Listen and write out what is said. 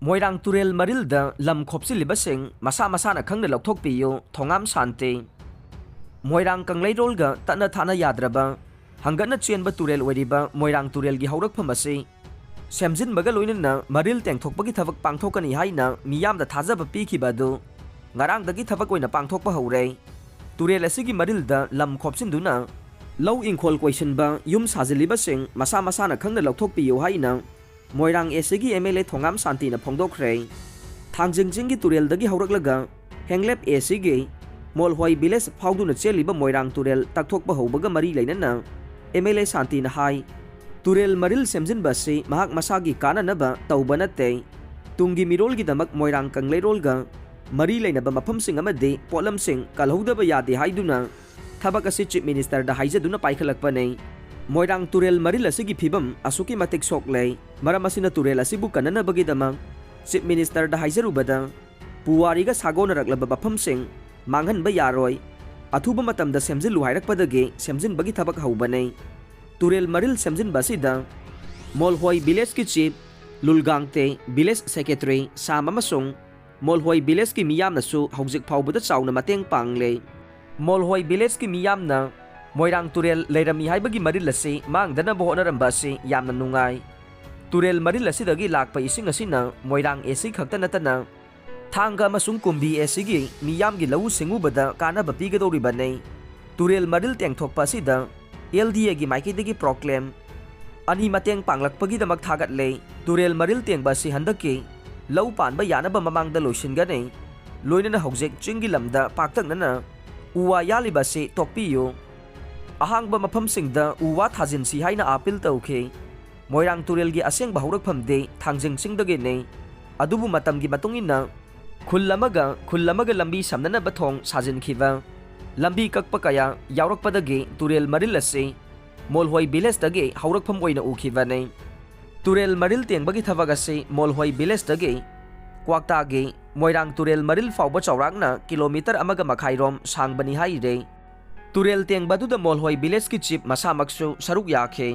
Moirang तुरेल मरिलदा lump खोपसिलिबसिंग मसा मसाना खंगना लौथोकपियो थोंगाम शांति मोइरांग कंगलैरोलगा तन्ना थाना याद्रबा हंगना चेनबा तुरेल ओइरिबा मोइरांग तुरेलगी हौरकफम असि सेमजिनबगा लोइनना मरिल तेंथोकपगी थबक पांगथोकनी हाइना मियामदा थाजबा पिखिबादु ngarangdagi thapak oina pangthokpa hore turel asigi marilda lam khopsinduna lau ingkhol question ba yum sajiliba sing masa masana khangna lokthokpiyo haina moirang esigi MLA thongam santi na phongdokhre thangjingjingi turel dagi hauраklaga henglep esigi molhoi village phawduna cheliba moirang turel takthokpa hobaga mari leinana MLA santi na hai turel maril semjin basi mahak masagi kana naba tawbanate tungi mirol gi damak moirang kangleirolga मरी लेनब मफमसिंग अमदे पोलमसिंग कलहौदब यादे हाइदुना थबक असि chief minister दा हाइजदुना पाइखलकपने मोइरांग तुरेल मरिल असिगी फिबम असुकी मतिक सोकले मरम असिना तुरेल असिबु कननबगी दमा chief minister दा हाइजरुबदा पुवारीगा सागोनरकलब मफमसिंग मांगहनब यारोय अथुब मतमदा सेमजिलु हाइरकपदगे सेमजिनबगी थबक हौबने तुरेल मरिल सेमजिनबसिदा मोलहोय village की chief लुलगांगते village secretary साम अमसुंग मोलहोय विलेज की मियामनसु हौजिक फाउबदा चाउना मतेंग पांगले मोलहोय विलेज की मियामना मोइरांग तुरेल लेरमी हाइबगी मरिल असि मांगदना बहोनरंबा असि यामना नुंगाई तुरेल मरिल असिदगी लाकपा इसिंग असिना मोइरांग एसी खक्ता नतना थांगा अमसुंग कुंभी एसिगी मियामगी लौ सिंगुबदा कानाबा पिगदौरिबने तुरेल मरिल तेंगथोकपा असिदा LDA गी माइकेदगी प्रोक्लेम अनि मतेंग पांगलकपगीदमक थागतले तुरेल मरिल तेंगबा असि हंदकी लौ पानबा यानबा ममांगदा लोइसिनगने लोइनना हौजिक चिंगी लमदा पाक्तंगनना उवा यालिबासे तोकपियो अहांगबा मफमसिंगदा उवा थाजिनसी हाइना अपील तौखे मोइरांग तुरेलगी असेंगबा हौरकफमदे थांजिंगसिंगदगेने अदुबु मतमगी मतुंगिना खुल्लमगा लंबी समननबा थोंग साजिनखिबा लंबी कक्पा कया यावरकपदगे तुरेल मरिल असे मोलहोय विलेजदगे हौरकफम ओइना उखिबाने तुरेल मरिल तेंबगी थबक असे मोलहोय विलेजदगे क्वाक्तागे मोइरांग तुरेल मरिल फाउबा चौराकना किलोमीटर अमगा मखाइरोम सांगबनी हाइरे तुरेल तेंबदुदा मोलहोय विलेज की चीफ मसामक्सु सरुक याखे।